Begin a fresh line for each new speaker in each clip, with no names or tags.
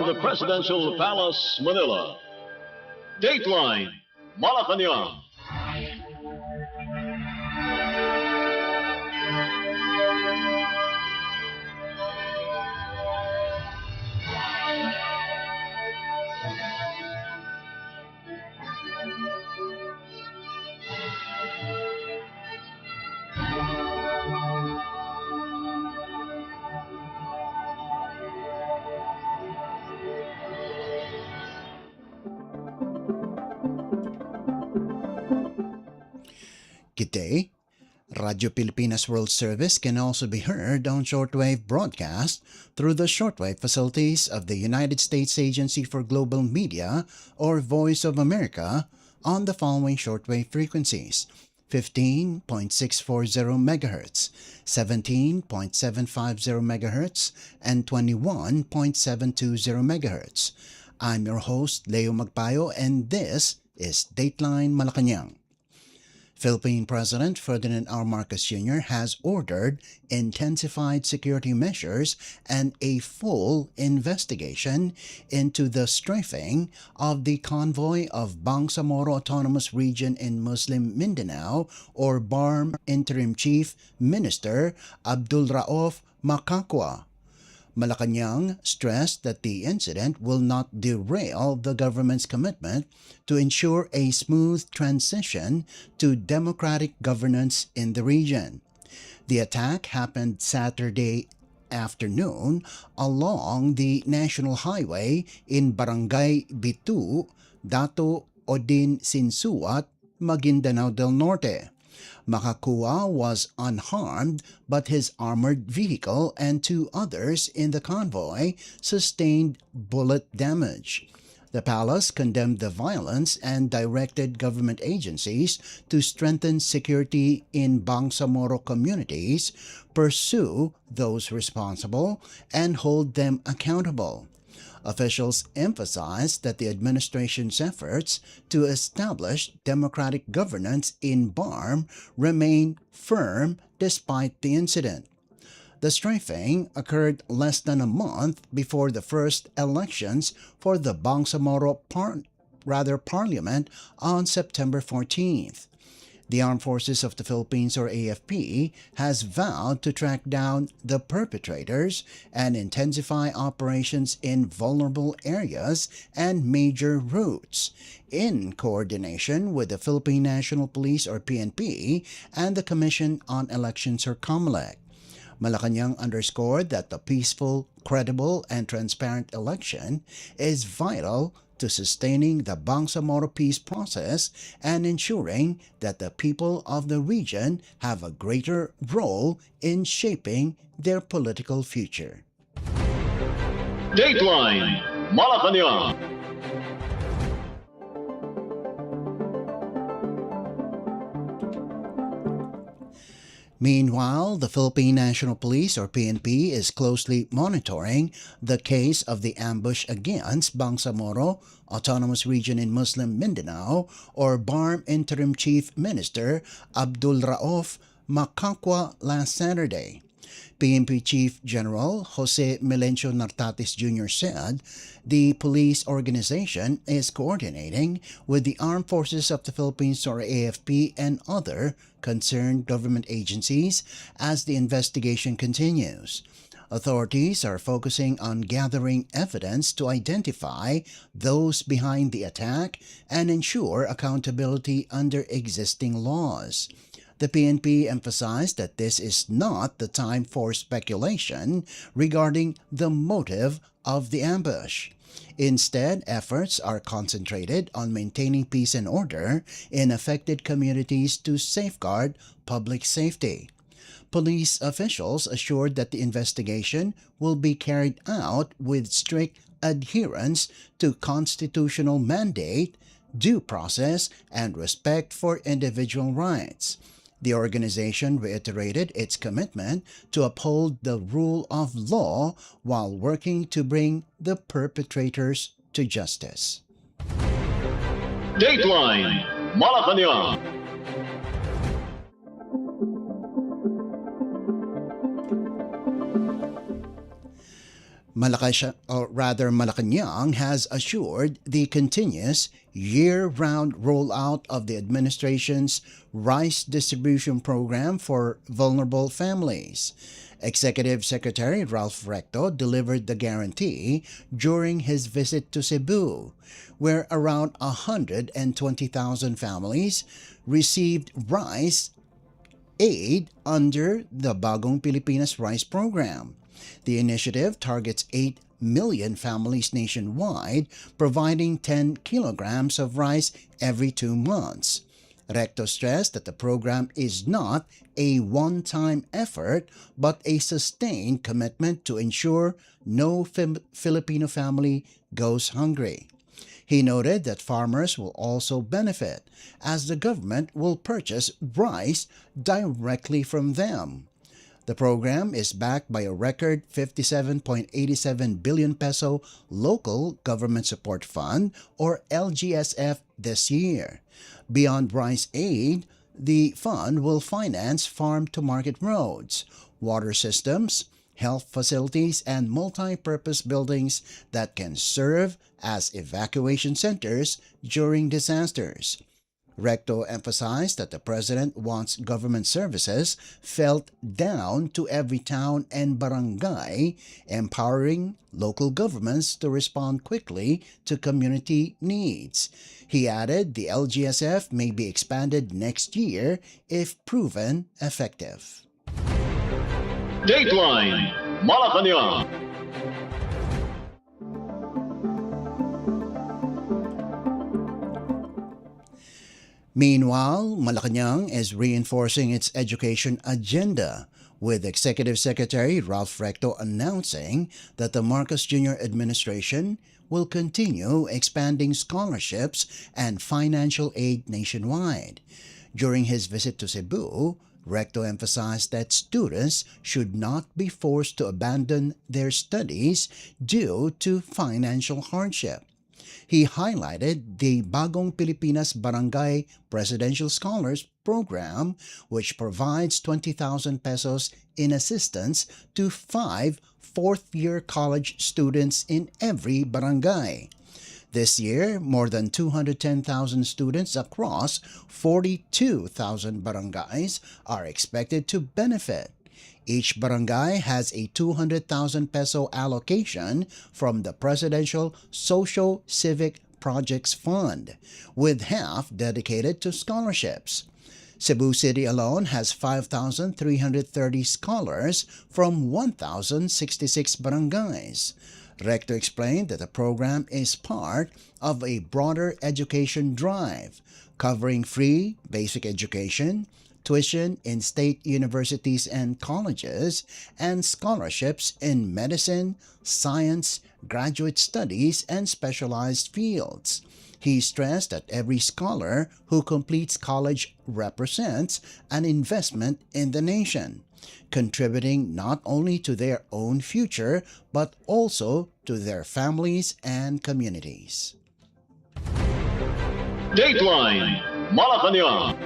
the Presidential Palace, Manila. Dateline Malacañang.
Good day. Radio Pilipinas World Service can also be heard on shortwave broadcast through the shortwave facilities of the United States Agency for Global Media or Voice of America on the following shortwave frequencies: 15.640 MHz, 17.750 MHz, and 21.720 MHz. I'm your host, Leo Magpayo, and this is Dateline Malacañang. Philippine President Ferdinand R. Marcos Jr. has ordered intensified security measures and a full investigation into the strafing of the convoy of Bangsamoro Autonomous Region in Muslim Mindanao or BARM Interim Chief Minister Abdul Rauf Makakwa. Malacañang stressed that the incident will not derail the government's commitment to ensure a smooth transition to democratic governance in the region. The attack happened Saturday afternoon along the National Highway in Barangay Bitu, Dato Odin Sinsuat, Maguindanao del Norte. Makakwa was unharmed, but his armored vehicle and two others in the convoy sustained bullet damage. The palace condemned the violence and directed government agencies to strengthen security in Bangsamoro communities, pursue those responsible, and hold them accountable. Officials emphasized that the administration's efforts to establish democratic governance in BARM remain firm despite the incident. The strafing occurred less than a month before the first elections for the Bangsamoro Parliament on September 14th. The Armed Forces of the Philippines, or AFP, has vowed to track down the perpetrators and intensify operations in vulnerable areas and major routes, in coordination with the Philippine National Police, or PNP, and the Commission on Elections, or COMELEC. Malacañang underscored that the peaceful, credible, and transparent election is vital to sustaining the Bangsamoro peace process and ensuring that the people of the region have a greater role in shaping their political future.
Dateline Malacañang.
Meanwhile, the Philippine National Police, or PNP, is closely monitoring the case of the ambush against Bangsamoro Autonomous Region in Muslim Mindanao, or BARM Interim Chief Minister Abdul Rauf Makakwa last Saturday. PNP Chief General Jose Melencio Nartatis Jr. said the police organization is coordinating with the Armed Forces of the Philippines, or AFP, and other concerned government agencies as the investigation continues. Authorities are focusing on gathering evidence to identify those behind the attack and ensure accountability under existing laws. The PNP emphasized that this is not the time for speculation regarding the motive of the ambush. Instead, efforts are concentrated on maintaining peace and order in affected communities to safeguard public safety. Police officials assured that the investigation will be carried out with strict adherence to constitutional mandate, due process, and respect for individual rights. The organization reiterated its commitment to uphold the rule of law while working to bring the perpetrators to justice.
Dateline Malacañang.
Malacañang has assured the continuous year-round rollout of the administration's rice distribution program for vulnerable families. Executive Secretary Ralph Recto delivered the guarantee during his visit to Cebu, where around 120,000 families received rice aid under the Bagong Pilipinas Rice Program. The initiative targets 8 million families nationwide, providing 10 kilograms of rice every 2 months. Recto stressed that the program is not a one-time effort but a sustained commitment to ensure no Filipino family goes hungry. He noted that farmers will also benefit as the government will purchase rice directly from them. The program is backed by a record 57.87 billion peso Local Government Support Fund or LGSF this year. Beyond rice aid, the fund will finance farm-to-market roads, water systems, health facilities, and multi-purpose buildings that can serve as evacuation centers during disasters. Recto emphasized that the president wants government services felt down to every town and barangay, empowering local governments to respond quickly to community needs. He added the LGSF may be expanded next year if proven effective.
Dateline Malacañang.
Meanwhile, Malacañang is reinforcing its education agenda, with Executive Secretary Ralph Recto announcing that the Marcos Jr. administration will continue expanding scholarships and financial aid nationwide. During his visit to Cebu, Recto emphasized that students should not be forced to abandon their studies due to financial hardship. He highlighted the Bagong Pilipinas Barangay Presidential Scholars Program, which provides 20,000 pesos in assistance to 5 fourth-year college students in every barangay. This year, more than 210,000 students across 42,000 barangays are expected to benefit. Each barangay has a 200,000 peso allocation from the Presidential Socio-Civic Projects Fund, with half dedicated to scholarships. Cebu City alone has 5,330 scholars from 1,066 barangays. Recto explained that the program is part of a broader education drive covering free basic education, tuition in state universities and colleges, and scholarships in medicine, science, graduate studies, and specialized fields. He stressed that every scholar who completes college represents an investment in the nation, contributing not only to their own future but also to their families and communities.
Dateline Malacañang.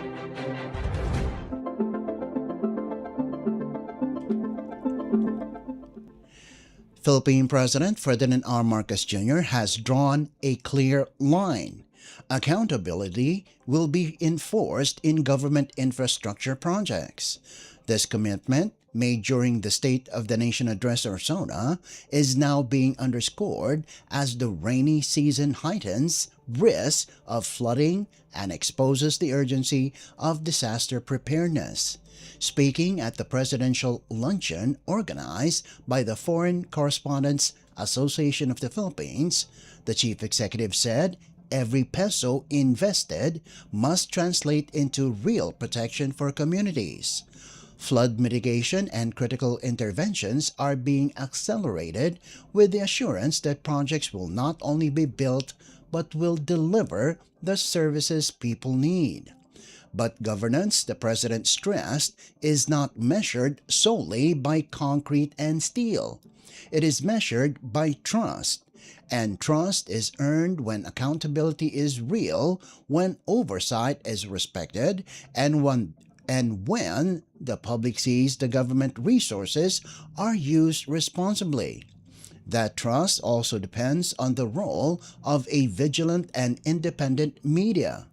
Philippine President Ferdinand R. Marcos Jr. has drawn a clear line. Accountability will be enforced in government infrastructure projects. This commitment, made during the State of the Nation Address or SONA, is now being underscored as the rainy season heightens risks of flooding and exposes the urgency of disaster preparedness. Speaking at the presidential luncheon organized by the Foreign Correspondents Association of the Philippines, the chief executive said every peso invested must translate into real protection for communities. Flood mitigation and critical interventions are being accelerated with the assurance that projects will not only be built but will deliver the services people need. But governance, the president stressed, is not measured solely by concrete and steel. It is measured by trust. And trust is earned when accountability is real, when oversight is respected, and when the public sees the government resources are used responsibly. That trust also depends on the role of a vigilant and independent media.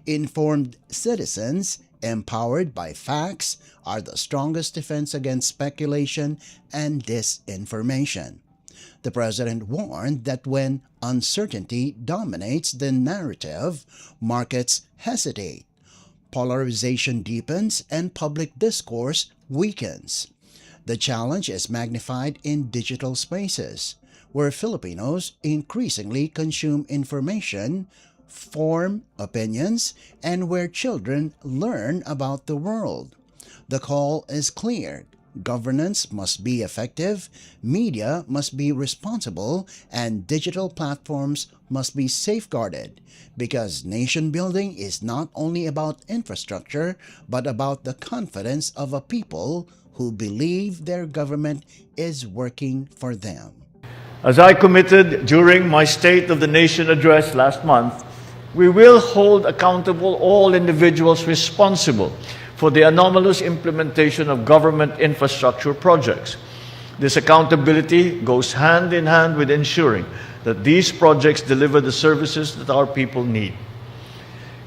Informed citizens, empowered by facts, are the strongest defense against speculation and disinformation. The president warned that when uncertainty dominates the narrative, markets hesitate, polarization deepens, and public discourse weakens. The challenge is magnified in digital spaces, where Filipinos increasingly consume information, form opinions, and where children learn about the world. The call is clear. Governance must be effective, media must be responsible, and digital platforms must be safeguarded, because nation building is not only about infrastructure but about the confidence of a people who believe their government is working for them.
As I committed during my State of the Nation address last month, we will hold accountable all individuals responsible for the anomalous implementation of government infrastructure projects. This accountability goes hand in hand with ensuring that these projects deliver the services that our people need.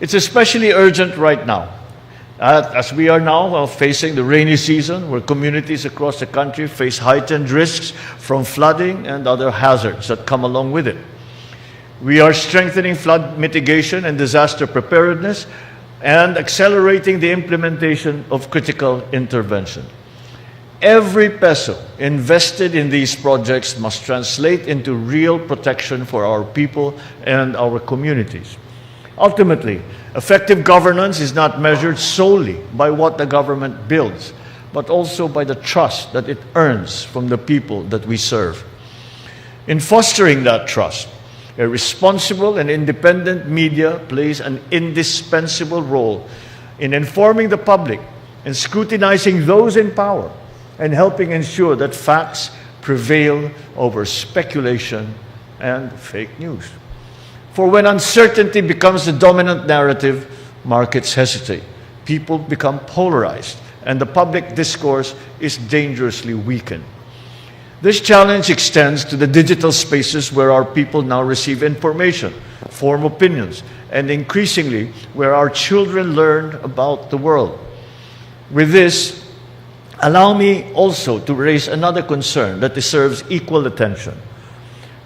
It's especially urgent right now, as we are now facing the rainy season, where communities across the country face heightened risks from flooding and other hazards that come along with it. We are strengthening flood mitigation and disaster preparedness and accelerating the implementation of critical intervention. Every peso invested in these projects must translate into real protection for our people and our communities. Ultimately, effective governance is not measured solely by what the government builds, but also by the trust that it earns from the people that we serve. In fostering that trust, a responsible and independent media plays an indispensable role in informing the public and scrutinizing those in power and helping ensure that facts prevail over speculation and fake news. For when uncertainty becomes the dominant narrative, markets hesitate, people become polarized, and the public discourse is dangerously weakened. This challenge extends to the digital spaces where our people now receive information, form opinions, and increasingly where our children learn about the world. With this, allow me also to raise another concern that deserves equal attention.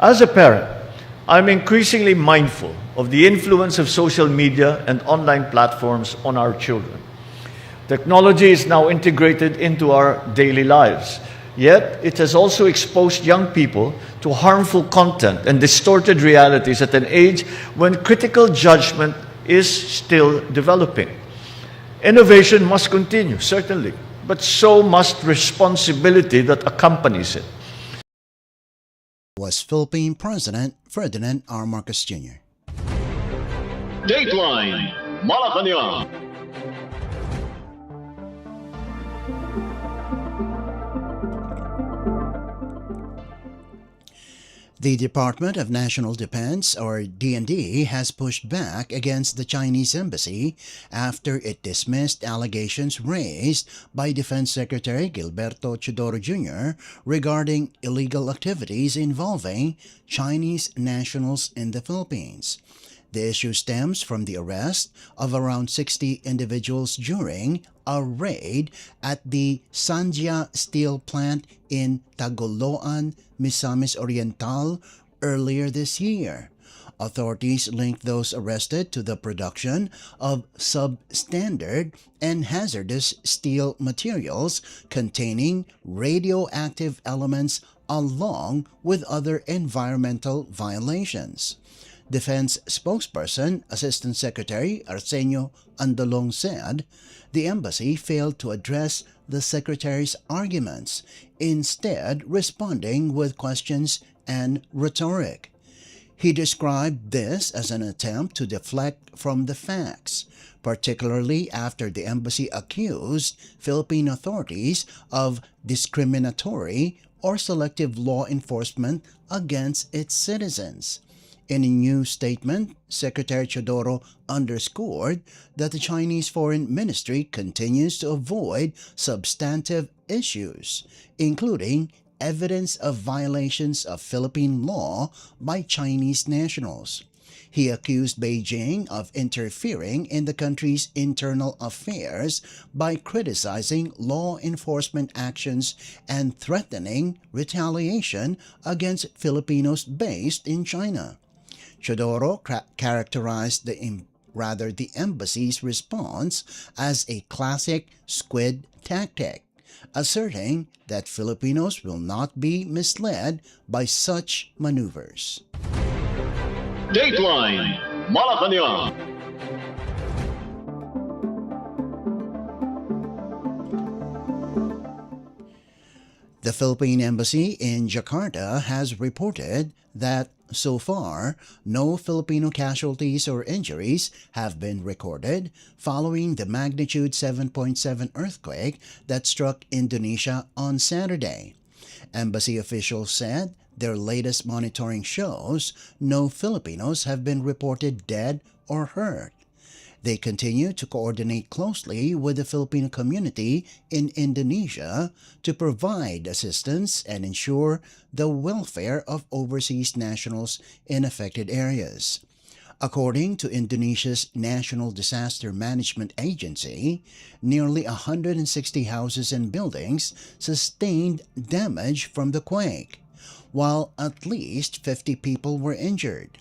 As a parent, I'm increasingly mindful of the influence of social media and online platforms on our children. Technology is now integrated into our daily lives. Yet, it has also exposed young people to harmful content and distorted realities at an age when critical judgment is still developing. Innovation must continue, certainly, but so must responsibility that accompanies it.
Was Philippine President Ferdinand R. Marcos Jr.
Dateline Malacañang.
The Department of National Defense, or DND, has pushed back against the Chinese embassy after it dismissed allegations raised by Defense Secretary Gilberto Chodoro Jr. regarding illegal activities involving Chinese nationals in the Philippines. The issue stems from the arrest of around 60 individuals during a raid at the Sanjia Steel Plant in Tagoloan, Misamis Oriental earlier this year. Authorities linked those arrested to the production of substandard and hazardous steel materials containing radioactive elements along with other environmental violations. Defense spokesperson, Assistant Secretary Arsenio Andolong said the embassy failed to address the secretary's arguments, instead responding with questions and rhetoric. He described this as an attempt to deflect from the facts, particularly after the embassy accused Philippine authorities of discriminatory or selective law enforcement against its citizens. In a new statement, Secretary Chodoro underscored that the Chinese Foreign Ministry continues to avoid substantive issues, including evidence of violations of Philippine law by Chinese nationals. He accused Beijing of interfering in the country's internal affairs by criticizing law enforcement actions and threatening retaliation against Filipinos based in China. Chodoro characterized the embassy's response as a classic squid tactic, asserting that Filipinos will not be misled by such maneuvers.
Dateline Malacañang.
The Philippine Embassy in Jakarta has reported that so far, no Filipino casualties or injuries have been recorded following the magnitude 7.7 earthquake that struck Indonesia on Saturday. Embassy officials said their latest monitoring shows no Filipinos have been reported dead or hurt. They continue to coordinate closely with the Filipino community in Indonesia to provide assistance and ensure the welfare of overseas nationals in affected areas. According to Indonesia's National Disaster Management Agency, nearly 160 houses and buildings sustained damage from the quake, while at least 50 people were injured.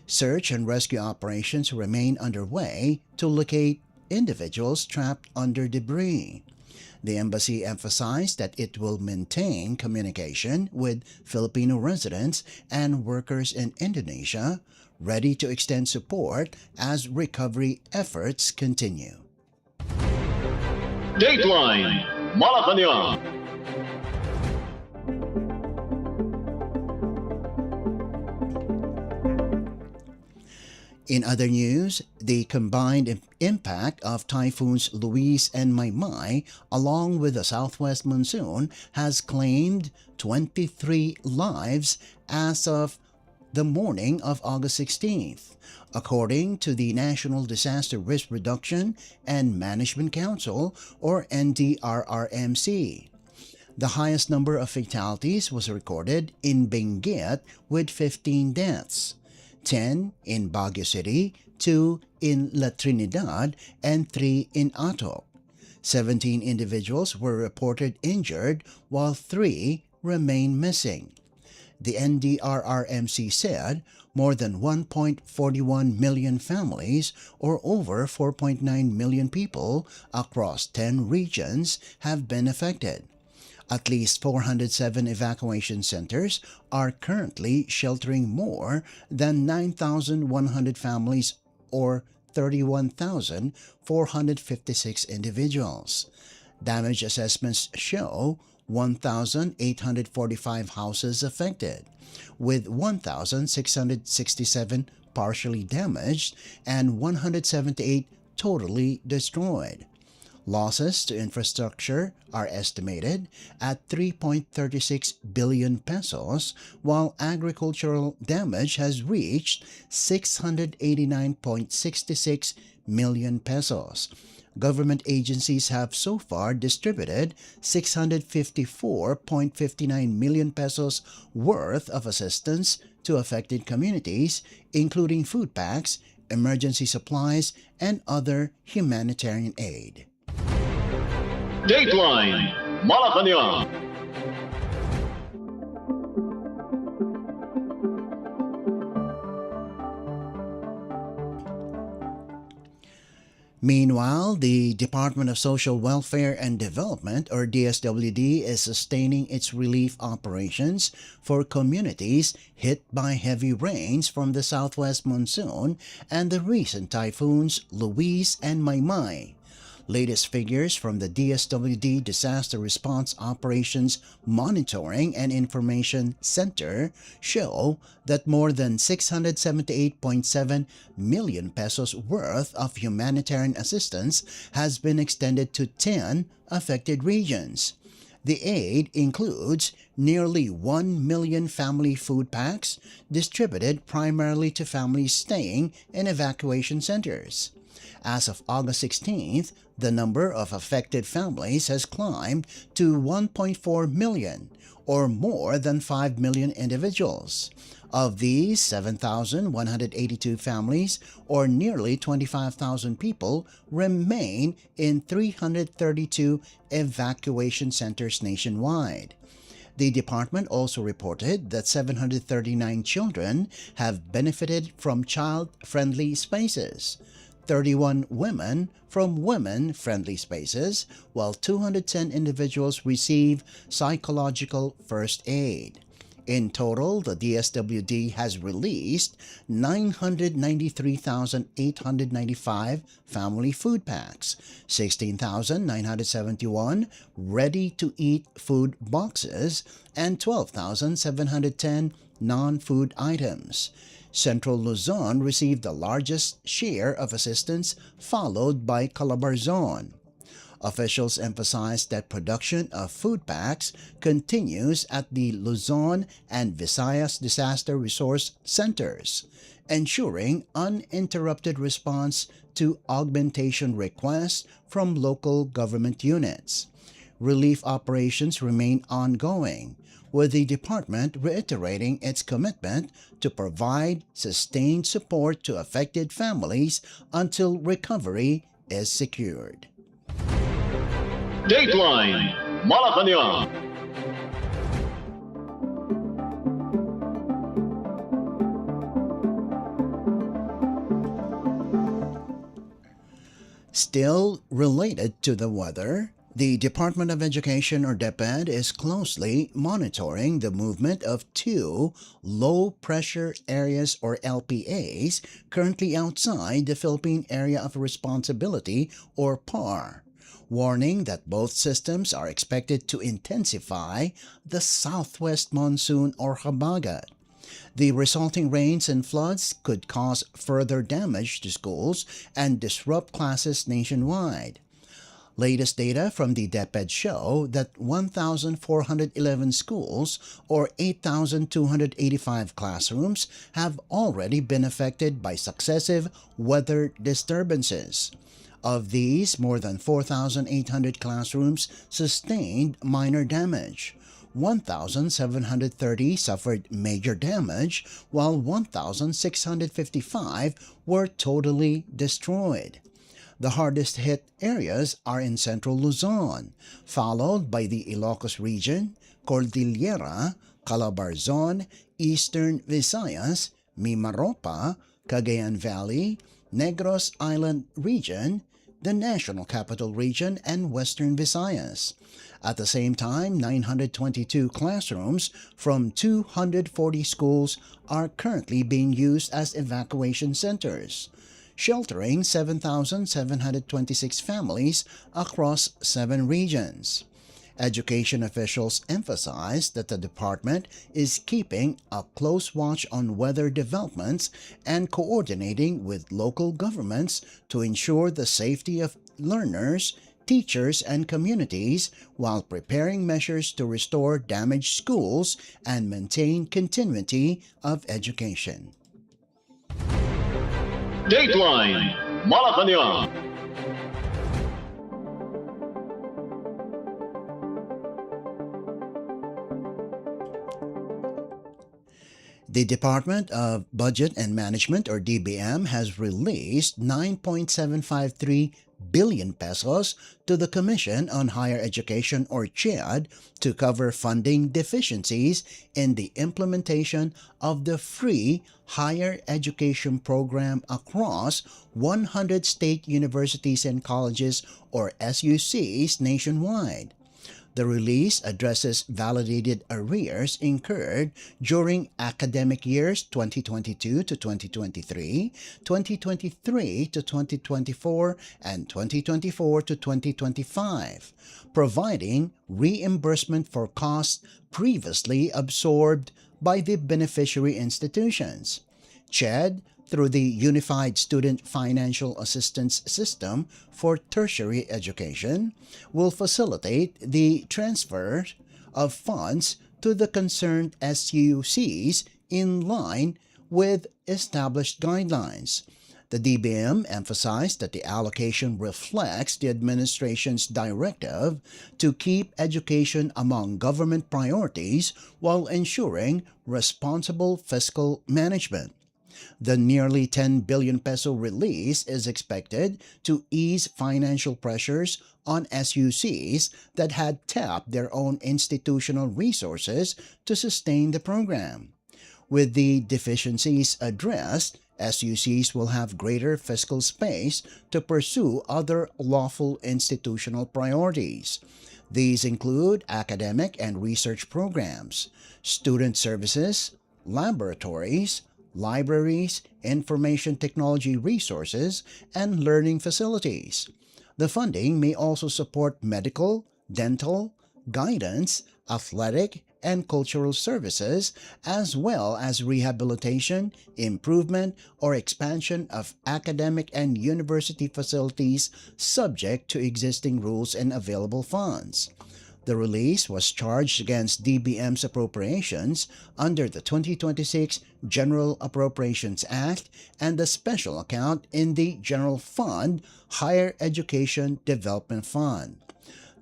Search and rescue operations remain underway to locate individuals trapped under debris. The embassy emphasized that it will maintain communication with Filipino residents and workers in Indonesia, ready to extend support as recovery efforts continue.
Dateline Malacañang.
In other news, the combined impact of typhoons Luis and Maymay, along with the southwest monsoon, has claimed 23 lives as of the morning of August 16th, according to the National Disaster Risk Reduction and Management Council, or NDRRMC. The highest number of fatalities was recorded in Benguet with 15 deaths. 10 in Baguio City, 2 in La Trinidad, and 3 in Atok. 17 individuals were reported injured, while 3 remain missing. The NDRRMC said more than 1.41 million families, or over 4.9 million people across 10 regions, have been affected. At least 407 evacuation centers are currently sheltering more than 9,100 families, or 31,456 individuals. Damage assessments show 1,845 houses affected, with 1,667 partially damaged and 178 totally destroyed. Losses to infrastructure are estimated at 3.36 billion pesos, while agricultural damage has reached 689.66 million pesos. Government agencies have so far distributed 654.59 million pesos worth of assistance to affected communities, including food packs, emergency supplies, and other humanitarian aid.
Dateline Malacañang.
Meanwhile, the Department of Social Welfare and Development, or DSWD, is sustaining its relief operations for communities hit by heavy rains from the southwest monsoon and the recent typhoons Luis and Maymay. Latest figures from the DSWD Disaster Response Operations Monitoring and Information Center show that more than 678.7 million pesos worth of humanitarian assistance has been extended to 10 affected regions. The aid includes nearly 1 million family food packs distributed primarily to families staying in evacuation centers. As of August 16th, the number of affected families has climbed to 1.4 million, or more than 5 million individuals. Of these, 7,182 families, or nearly 25,000 people, remain in 332 evacuation centers nationwide. The department also reported that 739 children have benefited from child-friendly spaces, 31 women from women-friendly spaces, while 210 individuals receive psychological first aid. In total, the DSWD has released 993,895 family food packs, 16,971 ready-to-eat food boxes, and 12,710 non-food items. Central Luzon received the largest share of assistance, followed by Calabarzon. Officials emphasized that production of food packs continues at the Luzon and Visayas Disaster Resource Centers, ensuring uninterrupted response to augmentation requests from local government units. Relief operations remain ongoing, with the department reiterating its commitment to provide sustained support to affected families until recovery is secured.
Dateline Malacañang.
Still related to the weather, the Department of Education, or DepEd, is closely monitoring the movement of two low-pressure areas, or LPAs, currently outside the Philippine Area of Responsibility, or PAR, warning that both systems are expected to intensify the southwest monsoon, or habagat. The resulting rains and floods could cause further damage to schools and disrupt classes nationwide. Latest data from the DepEd show that 1,411 schools, or 8,285 classrooms, have already been affected by successive weather disturbances. Of these, more than 4,800 classrooms sustained minor damage. 1,730 suffered major damage, while 1,655 were totally destroyed. The hardest hit areas are in central Luzon, followed by the Ilocos region, Cordillera, Calabarzon, Eastern Visayas, Mimaropa, Cagayan Valley, Negros Island region, the National Capital Region, and Western Visayas. At the same time, 922 classrooms from 240 schools are currently being used as evacuation centers, sheltering 7,726 families across 7 regions. Education officials emphasized that the department is keeping a close watch on weather developments and coordinating with local governments to ensure the safety of learners, teachers, and communities while preparing measures to restore damaged schools and maintain continuity of education.
Dateline Malacañang.
The Department of Budget and Management, or DBM, has released 9.753 billion pesos to the Commission on Higher Education, or CHED, to cover funding deficiencies in the implementation of the free higher education program across 100 state universities and colleges, or SUCs, nationwide. The release addresses validated arrears incurred during academic years 2022 to 2023, 2023 to 2024, and 2024 to 2025, providing reimbursement for costs previously absorbed by the beneficiary institutions. CHED, through the Unified Student Financial Assistance System for Tertiary Education, will facilitate the transfer of funds to the concerned SUCs in line with established guidelines. The DBM emphasized that the allocation reflects the administration's directive to keep education among government priorities while ensuring responsible fiscal management. The nearly 10 billion peso release is expected to ease financial pressures on SUCs that had tapped their own institutional resources to sustain the program. With the deficiencies addressed, SUCs will have greater fiscal space to pursue other lawful institutional priorities. These include academic and research programs, student services, laboratories, libraries, information technology resources, and learning facilities. The funding may also support medical, dental, guidance, athletic, and cultural services, as well as rehabilitation, improvement, or expansion of academic and university facilities subject to existing rules and available funds. The release was charged against DBM's appropriations under the 2026 General Appropriations Act and the special account in the General Fund Higher Education Development Fund.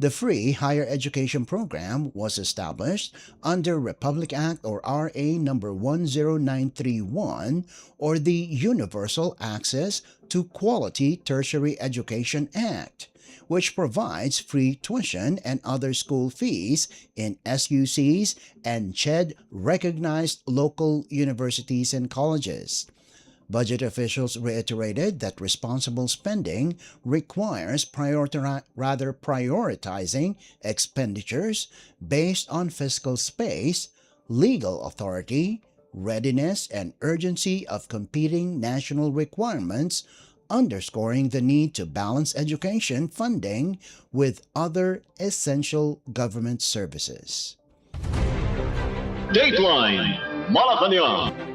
The Free Higher Education Program was established under Republic Act or RA number 10931 or the Universal Access to Quality Tertiary Education Act, which provides free tuition and other school fees in SUCs and CHED-recognized local universities and colleges. Budget officials reiterated that responsible spending requires prioritizing expenditures based on fiscal space, legal authority, readiness, and urgency of competing national requirements, underscoring the need to balance education funding with other essential government services.
Dateline Malacañang.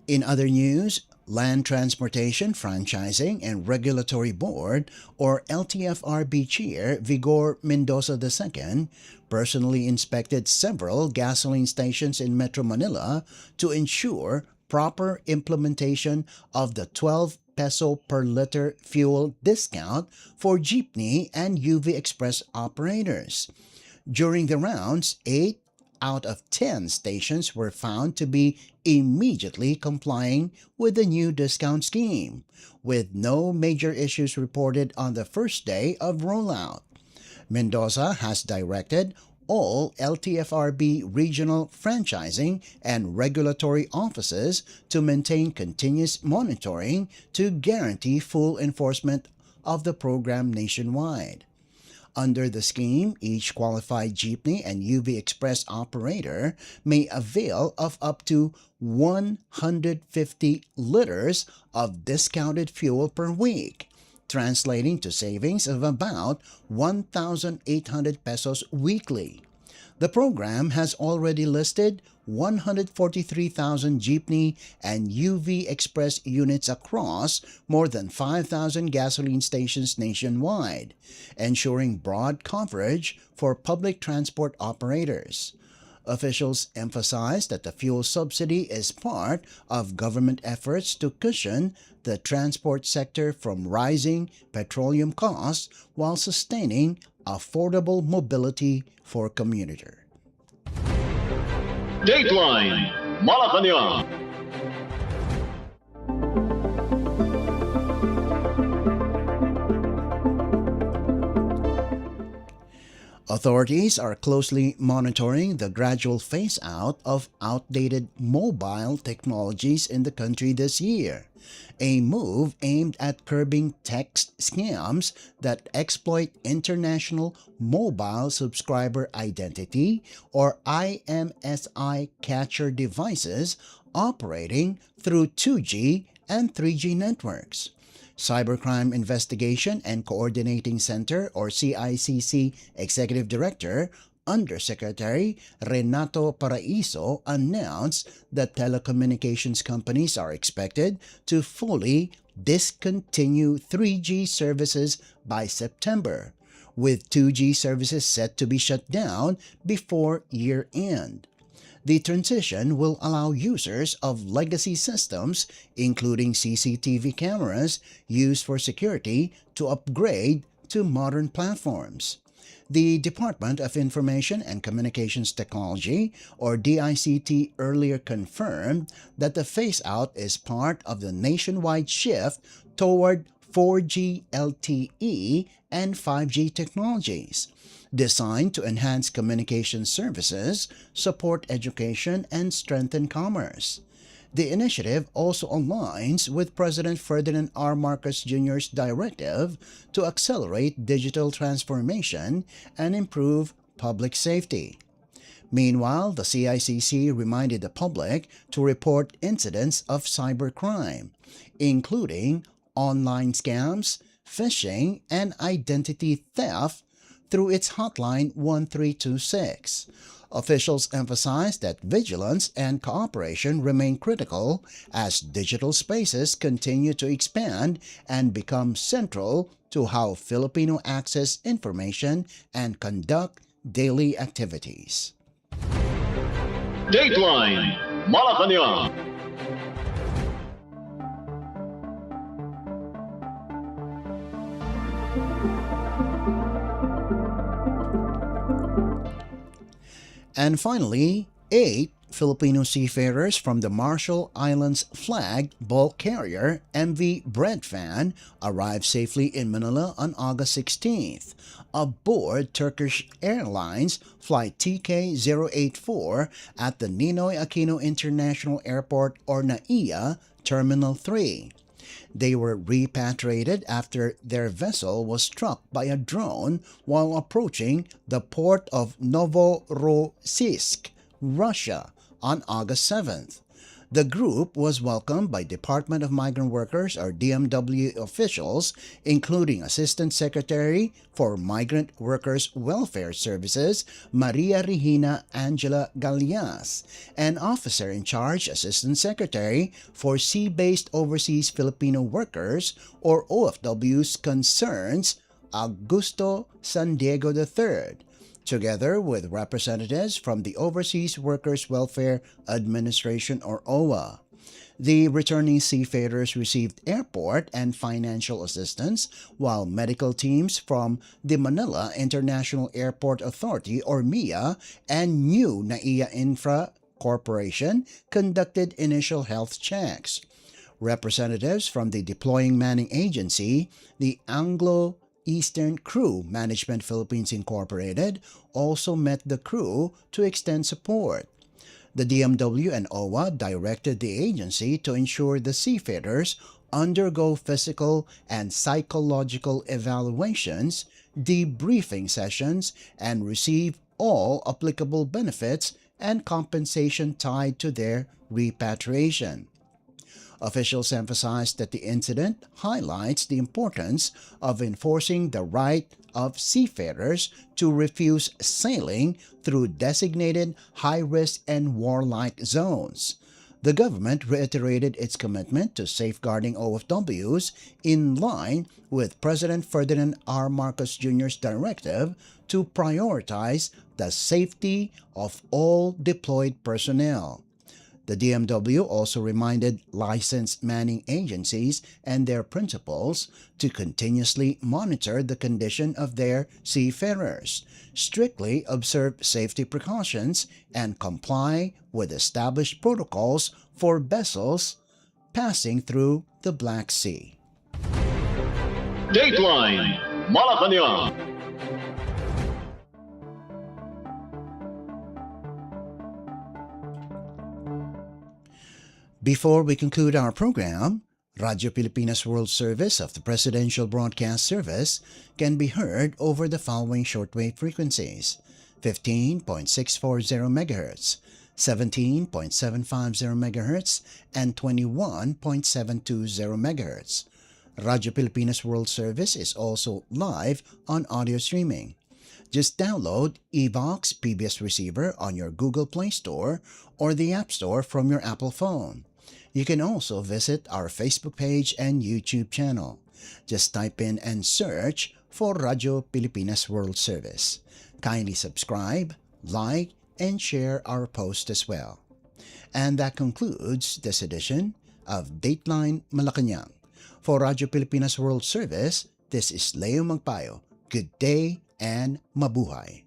In other news, Land Transportation, Franchising, and Regulatory Board, or LTFRB Chair Vigor Mendoza II, personally inspected several gasoline stations in Metro Manila to ensure proper implementation of the 12 peso per liter fuel discount for jeepney and UV Express operators. During the rounds, 8 out of 10 stations were found to be immediately complying with the new discount scheme, with no major issues reported on the first day of rollout. Mendoza has directed all LTFRB regional franchising and regulatory offices to maintain continuous monitoring to guarantee full enforcement of the program nationwide. Under the scheme, each qualified jeepney and UV Express operator may avail of up to 150 liters of discounted fuel per week, translating to savings of about 1,800 pesos weekly. The program has already listed 143,000 jeepney and UV Express units across more than 5,000 gasoline stations nationwide, ensuring broad coverage for public transport operators. Officials emphasized that the fuel subsidy is part of government efforts to cushion the transport sector from rising petroleum costs while sustaining affordable mobility for commuters.
Dateline Malacañang.
Authorities are closely monitoring the gradual phase-out of outdated mobile technologies in the country this year, a move aimed at curbing text scams that exploit international mobile subscriber identity or IMSI catcher devices operating through 2G and 3G networks. Cybercrime Investigation and Coordinating Center or CICC Executive Director Undersecretary Renato Paraiso announced that telecommunications companies are expected to fully discontinue 3G services by September, with 2G services set to be shut down before year-end. The transition will allow users of legacy systems, including CCTV cameras used for security, to upgrade to modern platforms. The Department of Information and Communications Technology, or DICT, earlier confirmed that the phase-out is part of the nationwide shift toward 4G LTE and 5G technologies, designed to enhance communication services, support education, and strengthen commerce. The initiative also aligns with President Ferdinand R. Marcos Jr.'s directive to accelerate digital transformation and improve public safety. Meanwhile, the CICC reminded the public to report incidents of cybercrime, including online scams, phishing, and identity theft through its hotline 1326. Officials emphasized that vigilance and cooperation remain critical as digital spaces continue to expand and become central to how Filipino access information and conduct daily activities.
Dateline Malacañang.
And finally, 8 Filipino seafarers from the Marshall Islands flagged bulk carrier MV Breadfan arrived safely in Manila on August 16th aboard Turkish Airlines flight TK084 at the Ninoy Aquino International Airport, or NAIA, Terminal 3. They were repatriated after their vessel was struck by a drone while approaching the port of Novorossiysk, Russia, on August 7th. The group was welcomed by Department of Migrant Workers, or DMW, officials, including Assistant Secretary for Migrant Workers Welfare Services, Maria Regina Angela Gallias, and Officer in Charge, Assistant Secretary for Sea-Based Overseas Filipino Workers, or OFWs, Concerns, Augusto San Diego III, together with representatives from the Overseas Workers Welfare Administration, or OWA. The returning seafarers received airport and financial assistance, while medical teams from the Manila International Airport Authority, or MIA, and New NAIA Infra Corporation conducted initial health checks. Representatives from the deploying manning agency, the Anglo-Eastern Crew Management Philippines Incorporated, also met the crew to extend support. The DMW and OWA directed the agency to ensure the seafarers undergo physical and psychological evaluations, debriefing sessions, and receive all applicable benefits and compensation tied to their repatriation. Officials emphasized that the incident highlights the importance of enforcing the right of seafarers to refuse sailing through designated high-risk and warlike zones. The government reiterated its commitment to safeguarding OFWs in line with President Ferdinand R. Marcos Jr.'s directive to prioritize the safety of all deployed personnel. The DMW also reminded licensed manning agencies and their principals to continuously monitor the condition of their seafarers, strictly observe safety precautions, and comply with established protocols for vessels passing through the Black Sea.
Dateline Malacañang.
Before we conclude our program, Radyo Pilipinas World Service of the Presidential Broadcast Service can be heard over the following shortwave frequencies: 15.640 MHz, 17.750 MHz, and 21.720 MHz. Radyo Pilipinas World Service is also live on audio streaming. Just download Evox PBS Receiver on your Google Play Store or the App Store from your Apple phone. You can also visit our Facebook page and YouTube channel. Just type in and search for Radyo Pilipinas World Service. Kindly subscribe, like, and share our post as well. And that concludes this edition of Dateline Malacañang. For Radyo Pilipinas World Service, this is Leo Magpayo. Good day and mabuhay.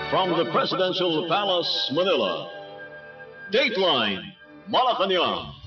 From the Presidential Palace, Manila, Dateline Malacañang.